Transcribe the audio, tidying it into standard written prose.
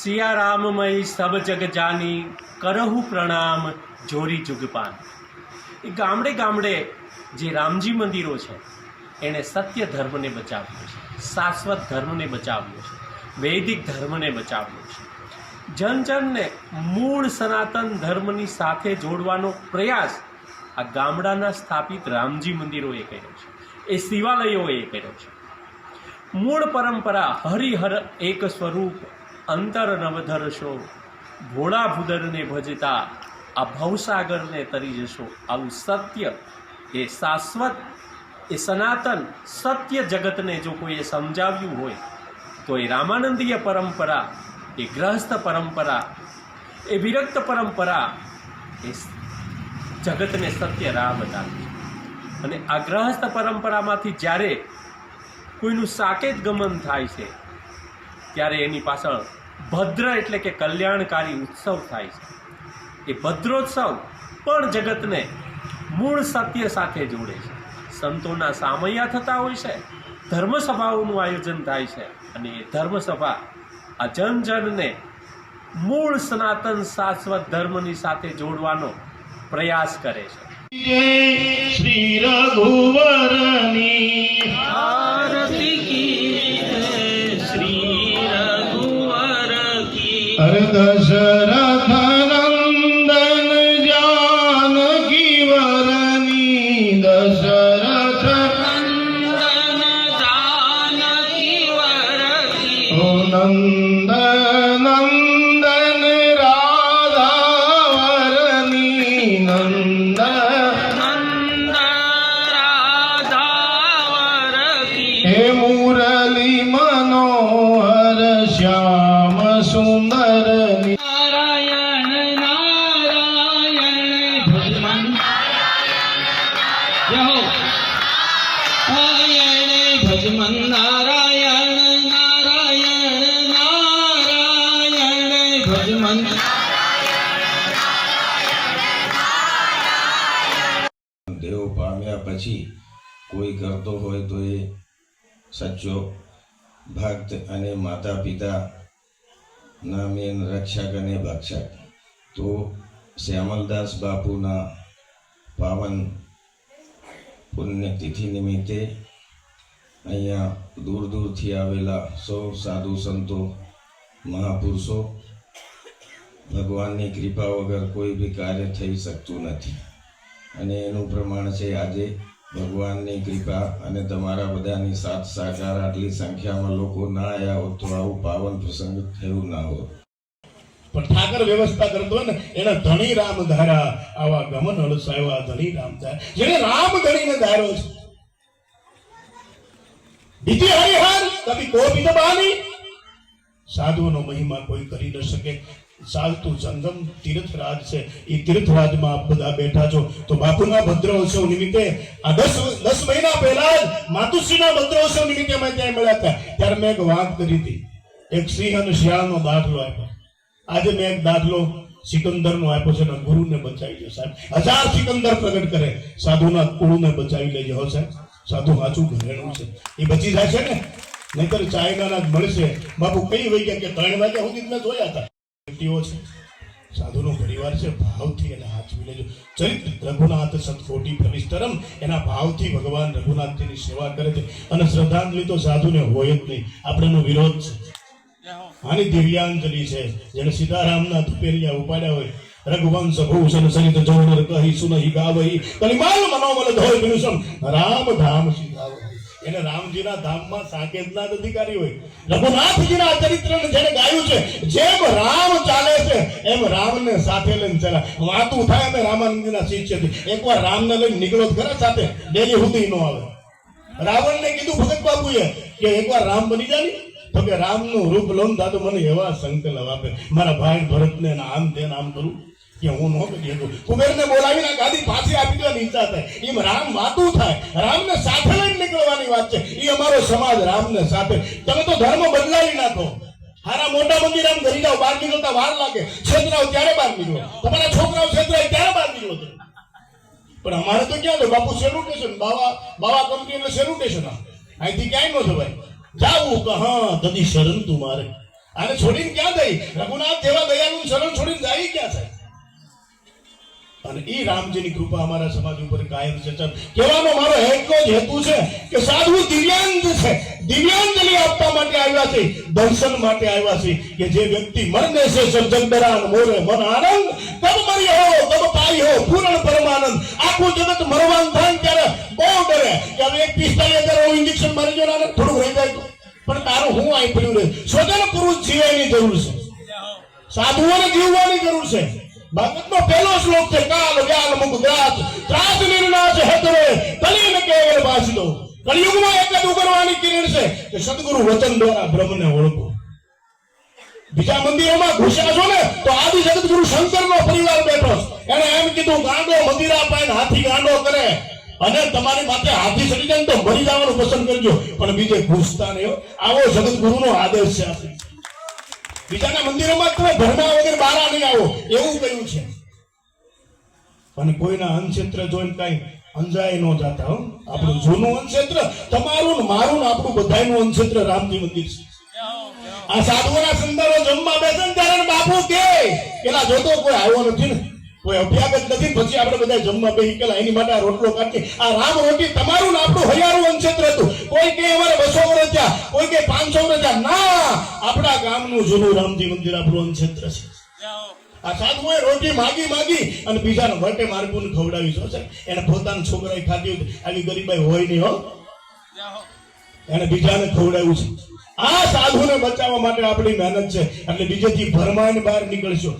सिया राममय सब जग जानी करहु प्रणाम जोरी जुगपान। એ ગામડે ગામડે જે રામજી મંદિરો છે એણે સત્ય ધર્મને બચાવ્યો છે, શાશ્વત ધર્મને બચાવ્યો છે, વૈદિક ધર્મને બચાવ્યો છે। જન જનને મૂળ સનાતન ધર્મની સાથે જોડવાનો પ્રયાસ આ ગામડાના સ્થાપિત રામજી મંદિરોએ કર્યો છે, એ શિવાલયોએ કર્યો છે। મૂળ પરંપરા હરિહર એક સ્વરૂપ અંતર નવધર શો, ભોળા ભૂદરને ભજતા આ ભવસાગરને તરી જશો। આવું સત્ય એ શાશ્વત એ સનાતન સત્ય જગતને જો કોઈએ સમજાવ્યું હોય તો એ રામાનંદીય પરંપરા, એ ગ્રહસ્થ પરંપરા, એ વિરક્ત પરંપરા એ જગતને સત્ય રાહ બતાવે છે। અને આ ગ્રહસ્થ પરંપરામાંથી જ્યારે કોઈનું સાકેત ગમન થાય છે ત્યારે એની પાછળ ભદ્ર એટલે કે કલ્યાણકારી ઉત્સવ થાય છે। એ ભદ્રોત્સવ પણ જગતને મૂળ સત્ય સાથે જોડે છે। સંતોના સામૈયા થતા હોય છે, ધર્મસભાઓનું આયોજન થાય છે અને એ ધર્મસભા આ જન જનને મૂળ સનાતન શાશ્વત ધર્મની સાથે જોડવાનો પ્રયાસ કરે છે। શ્રી રઘુવરની आरती की श्री रघुवर की। हर दशरथ नंदन जानकी वरनी, दशरथ नंदन जानकी वर की। ओ नंद नंदन राधा वरनी, नंद नंद राधा वर की। हे मुरली मनोहर श्याम सुंदर नारायण नारायण भजमन जहो नारायण भजमन नारायण नारायण नारायण भजमन। દેવ પામ્યા પછી કોઈ કરતો હોય તો એ સચ્ચો ભક્ત અને માતા પિતા ના મેન રક્ષક અને ભક્ષક। તો શ્યામલદાસ બાપુના પાવન પુણ્યતિથિ નિમિત્તે અહીંયા દૂર દૂરથી આવેલા સૌ સાધુ સંતો મહાપુરુષો, ભગવાનની કૃપા વગર કોઈ બી કાર્ય થઈ શકતું નથી અને એનું પ્રમાણ છે આજે ભગવાનની કૃપા અને તમારા બધાની સાથ સહકાર આટલી સંખ્યામાં લોકો ના આવ્યા હોત તો આવું પાવન પ્રસંગ થયું ના હોત। પણ ઠાકર વ્યવસ્થા કરતો હોય ને એના ધણી રામ ધારા, આવા ગમન અળસાયો ધણી રામ ધારા, જેને રામ ધણીને ધાર્યો છે। બીજી હરિહર કભી કો ભી દબાની, સાધુઓનો મહિમા કોઈ કરી ન શકે। ચાલતું સંગમ તીર્થરાજ છે, એ તીર્થરાજમાં આપ બધા બેઠા છો તો બાપુના ભદ્રોત્સવ નિમિત્તે આ 10 મહિના પહેલા જ માતુશ્રીના ભદ્રોત્સવ નિમિત્તે અમે ત્યાં મળ્યા હતા, ત્યારે મેં એક વાત કરી હતી, એક સિંહ અને શિયાળનો દાખલો આપ્યો। આજે મેં એક દાખલો સિકંદરનો આપ્યો છે ને, ગુરુને બચાવી લો સાહેબ, 1000 સિકંદર પ્રગટ કરે, સાધુના કુળને બચાવી લેજો હો સાહેબ। સાધુ સાચું ઘરેણું છે, એ બચી જાય છે ને, નહીતર ચાઇનાના જ મળશે। બાપુ કઈ વહી ગયા કે 3 વાગ્યા સુધી મેં જોયા હતા। વ્યક્તિઓ છે, સાધુનો પરિવાર છે, ભાવથી એને હાચવી લેજો। ચરિત્ર રઘુનાથ સતકોટી પ્રવિસ્તરમ, એના ભાવથી ભગવાન રઘુનાથજીની સેવા કરે છે અને શ્રદ્ધાંજલિ તો સાધુને હોય જ નહીં, આપણેનો વિરોધ છે। આની દિવ્યાંજલિ છે, જેને સીતારામના ધુપેલિયા ઉપાડ્યા હોય, રઘુવંશ ભૂષણ સરિત જોડર કહી સુનહી ગાવહી, કલિમાલ મનોમલ ધોય બિનુસમ, રામ ધામ સીધાવહી। એને રામજીના ધામમાં સાકેતના અધિકારી હોય, રઘુનાથજીના ચરિત્રને જેને ગાયું છે, જેમ રામ ચાલે છે એમ રામને સાથે લઈને ચાલે। વાતું થાય અમે રામાનંદના શિષ્યથી, એકવાર રામને લઈને નીકળો ખરા સાથે, ડેલી સુધી નો આવે। રાવણને કીધું ભગત બાપુએ કે એકવાર રામ બની જાય તો કે રામનું રૂપ લોન દાદો મને એવા સંકલ્પ આપે, મારા ભાઈ ભરતને આમ તેમ આમ કરું કે હું ન કરી શકું। કુબેરને બોલાવીને ગાદી પાછી આપી દેવાની ઈચ્છા થાય, એમ રામ વાતું થાય, રામને સાથે લઈને નીકળવાની વાત છે। એ અમારો સમાજ રામને સાથે, તમે તો ધર્મ બદલાવી નાખો। હારા મોટા મંદિર આમ ઘરી જાઓ, બહાર નીકળતા વાર લાગે, છેતરાવ ત્યારે બહાર નીકળો, તમારા છોકરાઓ છેતરાય ત્યારે બહાર નીકળો। પણ અમારે તો ક્યાં છે બાપુ, સેલ્યુટેશન, બાવા કંપની એટલે સેલ્યુટેશન, અહીંથી ક્યાંય ન જવાય। જાવું કે હા દદી શરણ તું મારે, આને છોડીને ક્યાં જાય? રઘુનાથ જેવા દયાળુ શરણ છોડીને જાય ક્યાં છે? અને ઈ રામજીની કૃપા અમારા સમાજ ઉપર કાયમ છે. કહેવાનો મારો એટલો જ હેતુ છે કે સાધુ દિવ્યાંગ છે, દિવ્યાંજલિ આપવા માટે આવ્યા છે, દર્શન માટે આવ્યા છે કે જે વ્યક્તિ મરને છે સજ્જનરાન મોરે મન આનંદ તબ મરી હો તબ પાઈ હો પૂર્ણ પરમાનંદ. આખું જગત મરવાન થાય ત્યારે બહુ ડરે કે હવે એક 45,000 ઇન્જેક્શન મારી જો ને થોડું રહી જાય તો. પણ તારું હું અહીં પડ્યું રહે. સ્વજન પુરુષ જીવવાની જરૂર છે, સાધુઓને જીવવાની જરૂર છે. ભાગવતનો પહેલો શ્લોક છે કાલ વ્યાલ મુખ ગ્રાસ ત્રાસ નિર્નાશ હેતરે તલીન કેવલ વાસિતો. કળિયુગમાં એક જ ઉગરવાની કિરણ છે કે સદગુરુ વચન દ્વારા બ્રહ્મને ઓળખો. બીજા મંદિરોમાં ઘૂસ્યા છો ને તો આદિ જગતગુરુ શંકરનો પરિવાર બેઠો છે. એને એમ કીધું ગાંડો મંદિરા પાઈને હાથી ગાંડો કરે અને તમારી માથે હાથી ચડી જાય તો મરી જવાનું પસંદ કરજો, પણ બીજે ઘૂસતા નહીં. આવો જગતગુરુનો આદેશ છે. બીજાના મંદિરોમાં તમે ધર્મા વગર બહાર નહીં આવો એવું કહ્યું છે. અને કોઈના અન્નક્ષેત્ર જોઈને કઈ અંજાય ન જાતા હો. આપણું જૂનું અન્નક્ષેત્ર તમારું ને મારું ને આપણું બધાયનું અન્નક્ષેત્ર રામજી મંદિર છે. આ સાધુઓના સંદર્ભો જમવા બેસે ને ત્યારે બાપુ કે પેલા જોતો કોઈ આવ્યો નથી ને, કોઈ અભ્યાગત નથી, પછી આપણે બધા જમવા બેસી ગયેલા એની માટે આ રોટલો કાઢી. આ રામ રોટી તમારું ને આપણું હજારું અન્નક્ષેત્ર હતું. કોઈ કે અમારે 200 વર્ષ થયા, કોઈ કે 500 વર્ષ થયા. ના, આપણા ગામનું જૂનું રામજી મંદિર આપણું અન્નક્ષેત્ર છે. આ સાધુઓએ રોટી માગી માગી અને બીજાને વટે માર્ગુને ખવડાવી છે. એને પોતાના છોકરાએ ખાધી હોય, આવી ગરીબાઈ હોય નહીં હો, એને બીજાને ખવડાવ્યું છે. આ સાધુને બચાવવા માટે આપણી મહેનત છે. એટલે બીજેથી ભરમાઈને બહાર નીકળશો